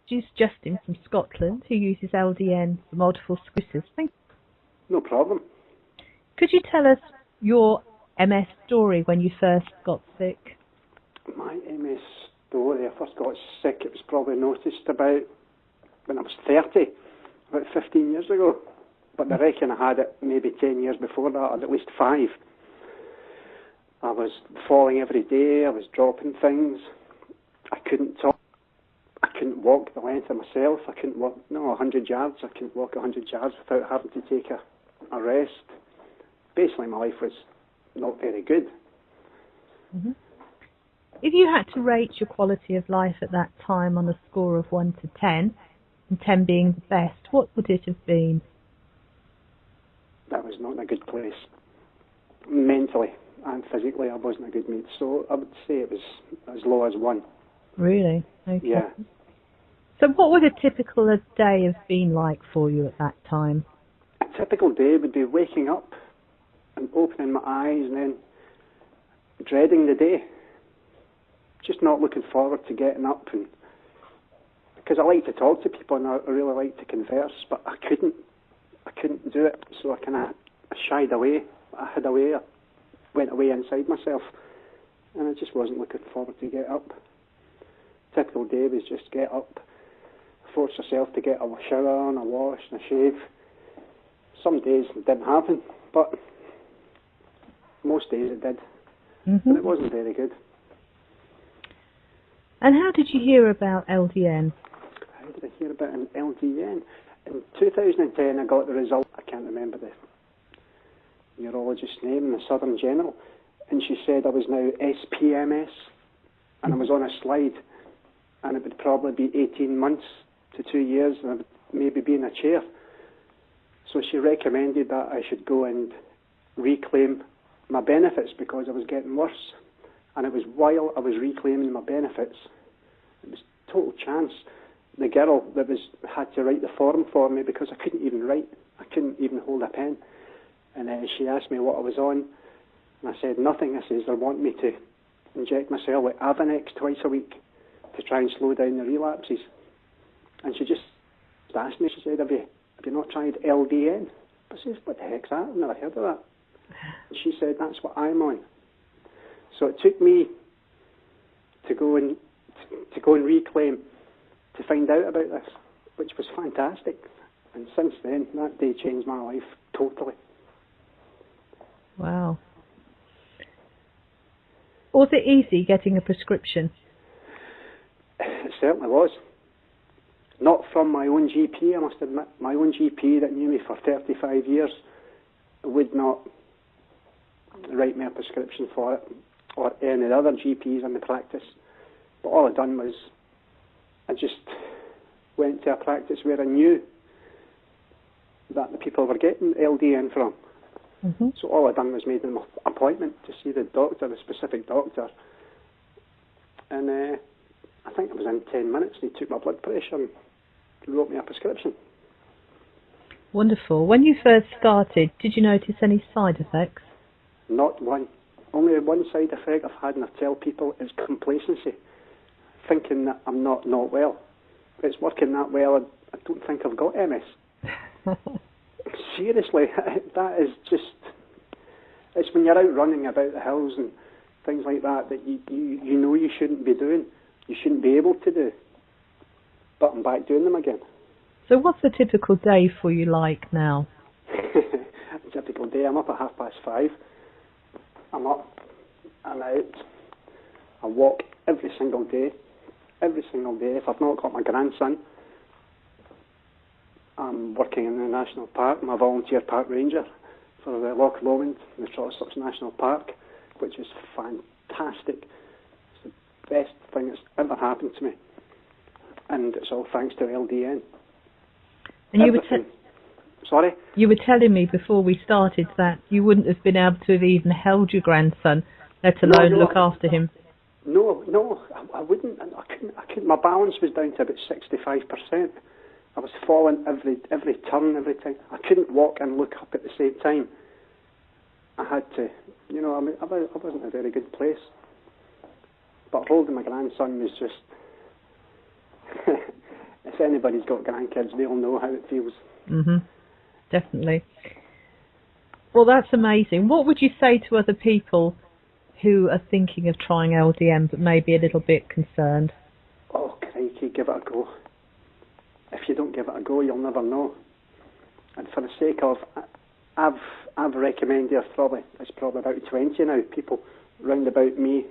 She's Justin from Scotland, who uses LDN for multiple sclerosis. No problem. Could you tell us your MS story when you first got sick? My MS story, I first got sick, it was probably noticed about when I was 30, about 15 years ago. But I reckon I had it maybe 10 years before that, or at least 5. I was falling every day, I was dropping things, I couldn't talk, I couldn't walk the length of myself, I couldn't walk, 100 yards, I couldn't walk 100 yards without having to take a rest. Basically my life was not very good. Mm-hmm. If you had to rate your quality of life at that time on a score of 1 to 10, and 10 being the best, what would it have been? That was not in a good place. Mentally and physically I wasn't a good mate, so I would say it was as low as 1. Really? Okay. Yeah. So what would a typical day have been like for you at that time? A typical day would be waking up and opening my eyes and then dreading the day. Just not looking forward to getting up, and because I like to talk to people and I really like to converse, but I couldn't do it, so I kind of shied away, I hid away, I went away inside myself, and I just wasn't looking forward to get up. Typical day was just get up, force yourself to get a shower on, a wash and a shave. Some days it didn't happen, but most days it did, but it wasn't very good. And how did you hear about LDN? How did I hear about an LDN? In 2010 I got the result, I can't remember the neurologist's name, the Southern General, and she said I was now SPMS, and I was on a slide, and it would probably be 18 months to 2 years, and I would maybe be in a chair. So she recommended that I should go and reclaim my benefits because I was getting worse. And it was while I was reclaiming my benefits, it was total chance. The girl that had to write the form for me because I couldn't even write, I couldn't even hold a pen. And she asked me what I was on, and I said nothing. I says, they want me to inject myself with Avonex twice a week to try and slow down the relapses. And she just asked me, she said, have you not tried LDN? I says, what the heck's that? I've never heard of that. And she said, that's what I'm on. So it took me to go and reclaim, to find out about this, which was fantastic. And since then, that day changed my life totally. Wow. Was it easy getting a prescription? It certainly was. Not from my own GP, I must admit. My own GP that knew me for 35 years would not write me a prescription for it, or any other GPs in the practice. But all I'd done was I just went to a practice where I knew that the people were getting LDN from. So all I'd done was made an appointment to see the doctor, the specific doctor. And I think it was in 10 minutes he took my blood pressure and wrote me a prescription. Wonderful. When you first started, did you notice any side effects? Not one. Only one side effect I've had, and I tell people, is complacency, thinking that I'm not well. It's working that well, I don't think I've got MS. Seriously, that is just, it's when you're out running about the hills and things like that you know you shouldn't be doing, you shouldn't be able to do, but I'm back doing them again. So what's a typical day for you like now? A typical day, I'm up at 5:30. I'm up, I'm out, I walk every single day. If I've not got my grandson, I'm working in the national park. I'm a volunteer park ranger for the Loch Lomond, the Trollstops National Park, which is fantastic. It's the best thing that's ever happened to me, and it's all thanks to LDN. And Sorry? You were telling me before we started that you wouldn't have been able to have even held your grandson, let alone look after him. No, I wouldn't. I couldn't. My balance was down to about 65%. I was falling every turn, every time. I couldn't walk and look up at the same time. I had to, I wasn't in a very good place. But holding my grandson was just, if anybody's got grandkids, they'll know how it feels. Definitely. Well, that's amazing. What would you say to other people who are thinking of trying LDN but may be a little bit concerned? Oh, crikey, give it a go. If you don't give it a go, you'll never know. And for the sake of, I've recommended, it's probably about 20 now, people round about me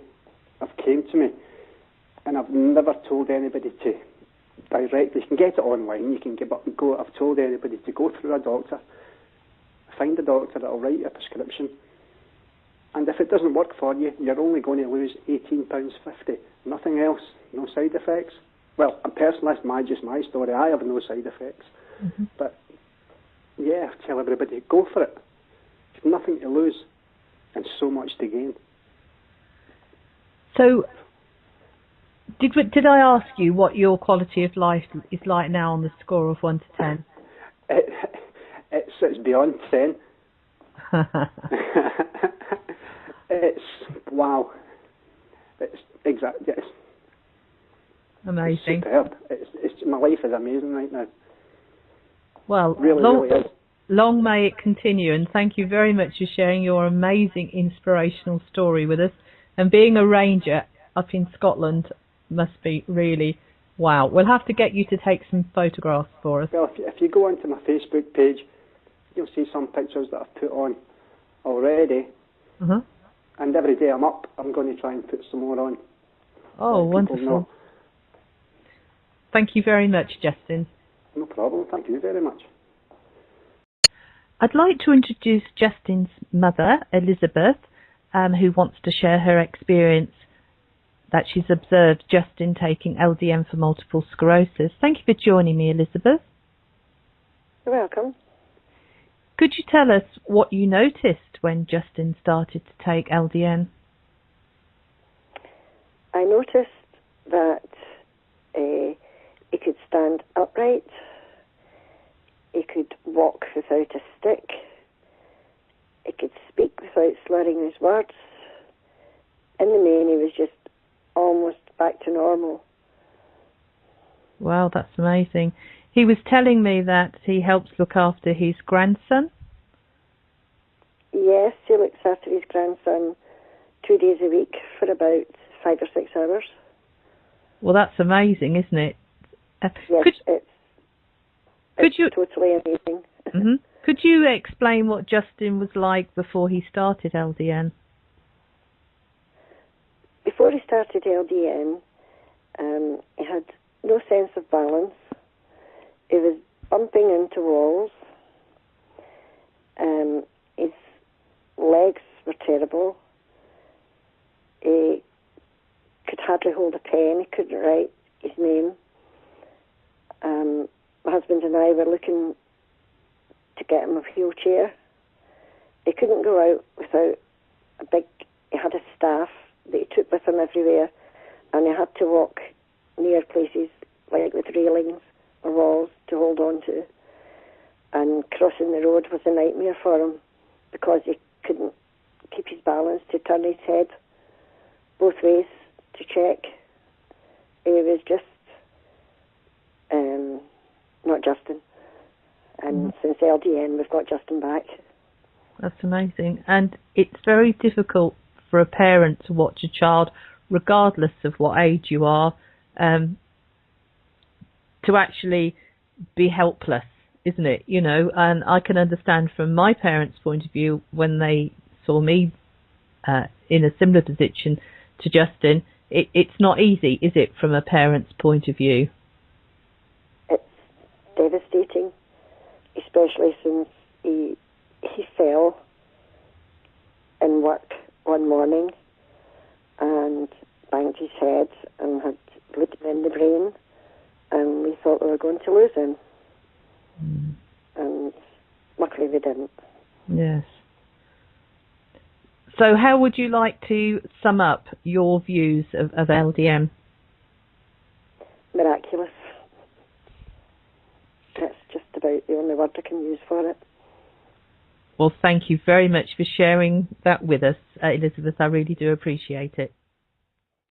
have came to me, and I've never told anybody to directly. You can get it online, you can go. I've told anybody to go through a doctor, find a doctor that will write you a prescription, and if it doesn't work for you, you're only going to lose £18.50. Nothing else, no side effects. Well, personally, that's just my story. I have no side effects. But yeah, I tell everybody, go for it. There's nothing to lose and so much to gain. So, did I ask you what your quality of life is like now on the score of 1 to 10? It's beyond 10. It's wow. It's exactly. It's amazing. It's superb. It's my life is amazing right now. Well, really is. Long may it continue, and thank you very much for sharing your amazing inspirational story with us. And being a ranger up in Scotland must be really wow. We'll have to get you to take some photographs for us. Well, if you go onto my Facebook page, you'll see some pictures that I've put on already. And every day I'm up, I'm going to try and put some more on. Oh, wonderful. Thank you very much, Justin. No problem. Thank you very much. I'd like to introduce Justin's mother, Elizabeth, who wants to share her experience that she's observed Justin taking LDN for multiple sclerosis. Thank you for joining me, Elizabeth. You're welcome. Could you tell us what you noticed when Justin started to take LDN? I noticed that he could stand upright, he could walk without a stick, he could speak without slurring his words. In the main, he was just almost back to normal. Wow, that's amazing. He was telling me that he helps look after his grandson. Yes, he looks after his grandson 2 days a week for about 5 or 6 hours. Well, that's amazing, isn't it? Yes, it's totally amazing. Could you explain what Justin was like before he started LDN? Before he started LDN, he had no sense of balance. He was bumping into walls. His legs were terrible. He could hardly hold a pen. He couldn't write his name. My husband and I were looking to get him a wheelchair. He couldn't go out without he had a staff that he took with him everywhere, and he had to walk near places like with railings or walls to hold on to. And crossing the road was a nightmare for him because he couldn't keep his balance to turn his head both ways to check. He was just not Justin. And since LDN, we've got Justin back. That's amazing. And it's very difficult for a parent to watch a child, regardless of what age you are, to actually be helpless, isn't it? You know, and I can understand from my parents' point of view when they saw me in a similar position to Justin. It's not easy, is it, from a parent's point of view? It's devastating, especially since he fell in work one morning and banged his head and had bleeding in the brain, and we thought we were going to lose him. And luckily we didn't. Yes. So how would you like to sum up your views of LDN? Miraculous. That's just about the only word I can use for it. Well, thank you very much for sharing that with us, Elizabeth. I really do appreciate it.